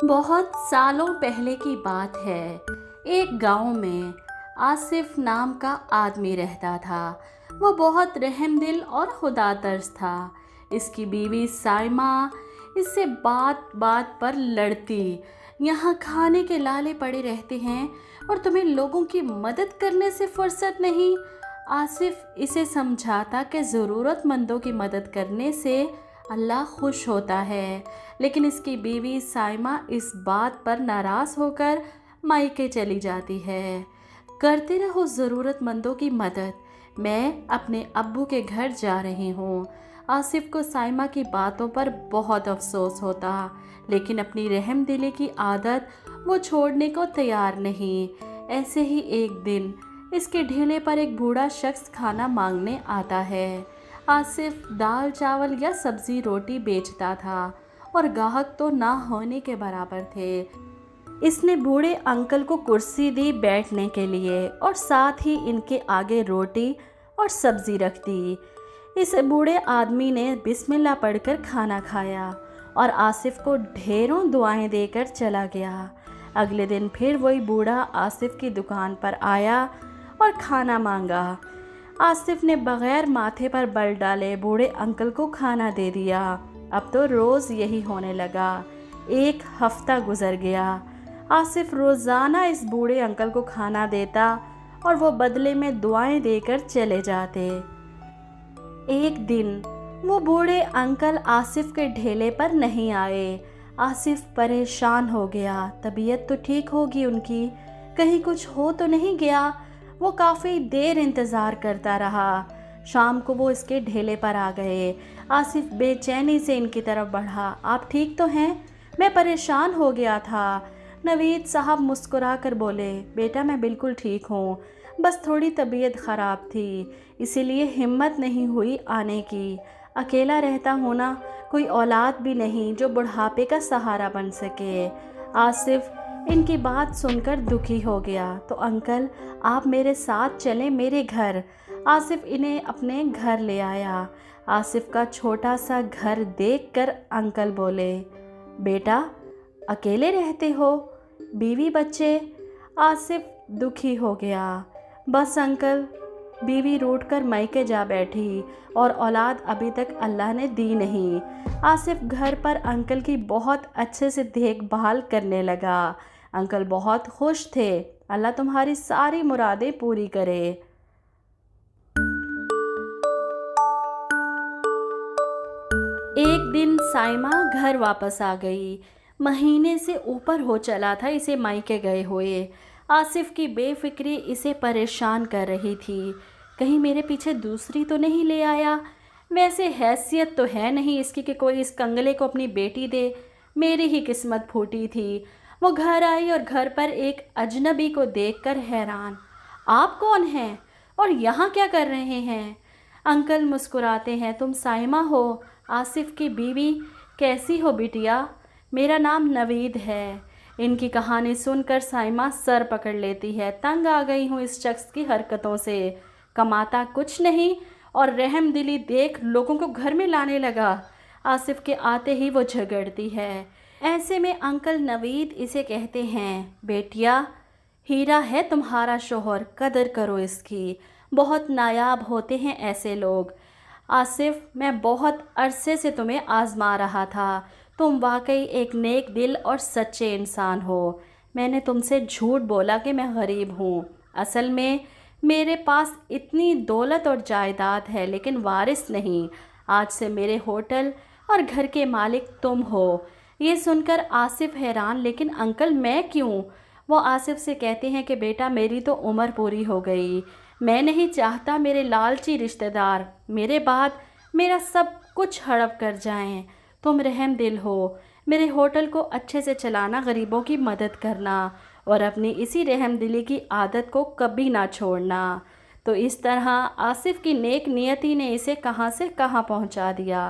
बहुत सालों पहले की बात है। एक गांव में आसिफ नाम का आदमी रहता था। वो बहुत रहमदिल और खुदातर्स था। इसकी बीवी साइमा इससे बात बात पर लड़ती, यहाँ खाने के लाले पड़े रहते हैं और तुम्हें लोगों की मदद करने से फुर्सत नहीं। आसिफ इसे समझाता कि ज़रूरतमंदों की मदद करने से अल्लाह खुश होता है, लेकिन इसकी बीवी साइमा इस बात पर नाराज़ होकर मायके चली जाती है। करते रहो ज़रूरतमंदों की मदद, मैं अपने अब्बू के घर जा रही हूँ। आसिफ को साइमा की बातों पर बहुत अफसोस होता, लेकिन अपनी रहमदिली की आदत वो छोड़ने को तैयार नहीं। ऐसे ही एक दिन इसके ढेले पर एक बूढ़ा शख्स खाना मांगने आता है। आसिफ दाल चावल या सब्जी रोटी बेचता था और ग्राहक तो ना होने के बराबर थे। इसने बूढ़े अंकल को कुर्सी दी बैठने के लिए और साथ ही इनके आगे रोटी और सब्जी रख दी। इस बूढ़े आदमी ने बिस्मिल्लाह पढ़कर खाना खाया और आसिफ को ढेरों दुआएं देकर चला गया। अगले दिन फिर वही बूढ़ा आसिफ की दुकान पर आया और खाना मांगा। आसिफ ने बगैर माथे पर बल डाले बूढ़े अंकल को खाना दे दिया। अब तो रोज़ यही होने लगा। एक हफ्ता गुजर गया। आसिफ रोज़ाना इस बूढ़े अंकल को खाना देता और वो बदले में दुआएं देकर चले जाते। एक दिन वो बूढ़े अंकल आसिफ के ढेले पर नहीं आए। आसिफ परेशान हो गया। तबीयत तो ठीक होगी उनकी, कहीं कुछ हो तो नहीं गया। वो काफ़ी देर इंतज़ार करता रहा। शाम को वो इसके ढेले पर आ गए। आसिफ बेचैनी से इनकी तरफ बढ़ा। आप ठीक तो हैं? मैं परेशान हो गया था। नवीद साहब मुस्कुरा कर बोले, बेटा मैं बिल्कुल ठीक हूँ, बस थोड़ी तबीयत ख़राब थी, इसीलिए हिम्मत नहीं हुई आने की। अकेला रहता हूँ ना, कोई औलाद भी नहीं जो बुढ़ापे का सहारा बन सके। आसिफ इनकी बात सुनकर दुखी हो गया। तो अंकल आप मेरे साथ चलें मेरे घर। आसिफ इन्हें अपने घर ले आया। आसिफ का छोटा सा घर देखकर अंकल बोले, बेटा अकेले रहते हो, बीवी बच्चे? आसिफ दुखी हो गया। बस अंकल, बीवी रूठकर मायके जा बैठी और औलाद अभी तक अल्लाह ने दी नहीं। आसिफ घर पर अंकल की बहुत अच्छे से देखभाल करने लगा। अंकल बहुत खुश थे। अल्लाह तुम्हारी सारी मुरादें पूरी करे। एक दिन साइमा घर वापस आ गई। महीने से ऊपर हो चला था इसे मायके गए हुए। आसिफ की बेफिक्री इसे परेशान कर रही थी। कहीं मेरे पीछे दूसरी तो नहीं ले आया? वैसे हैसियत तो है नहीं इसकी कि कोई इस कंगले को अपनी बेटी दे। मेरी ही किस्मत फूटी थी। वो घर आई और घर पर एक अजनबी को देखकर हैरान, आप कौन हैं और यहाँ क्या कर रहे हैं? अंकल मुस्कुराते हैं, तुम साइमा हो, आसिफ की बीवी? कैसी हो बिटिया? मेरा नाम नवीद है। इनकी कहानी सुनकर साइमा सर पकड़ लेती है। तंग आ गई हूँ इस शख्स की हरकतों से। कमाता कुछ नहीं और रहमदिली देख लोगों को घर में लाने लगा। आसिफ के आते ही वो झगड़ती है। ऐसे में अंकल नवीद इसे कहते हैं, बेटिया हीरा है तुम्हारा शोहर, कदर करो इसकी, बहुत नायाब होते हैं ऐसे लोग। आसिफ मैं बहुत अरसे से तुम्हें आजमा रहा था, तुम वाकई एक नेक दिल और सच्चे इंसान हो। मैंने तुमसे झूठ बोला कि मैं गरीब हूँ। असल में मेरे पास इतनी दौलत और जायदाद है लेकिन वारिस नहीं। आज से मेरे होटल और घर के मालिक तुम हो। ये सुनकर आसिफ हैरान, लेकिन अंकल मैं क्यों? वो आसिफ से कहते हैं कि बेटा मेरी तो उम्र पूरी हो गई, मैं नहीं चाहता मेरे लालची रिश्तेदार मेरे बाद मेरा सब कुछ हड़प कर जाएं। तुम रहम दिल हो, मेरे होटल को अच्छे से चलाना, गरीबों की मदद करना और अपनी इसी रहम दिली की आदत को कभी ना छोड़ना। तो इस तरह आसिफ की नेक नियति ने इसे कहाँ से कहाँ पहुँचा दिया।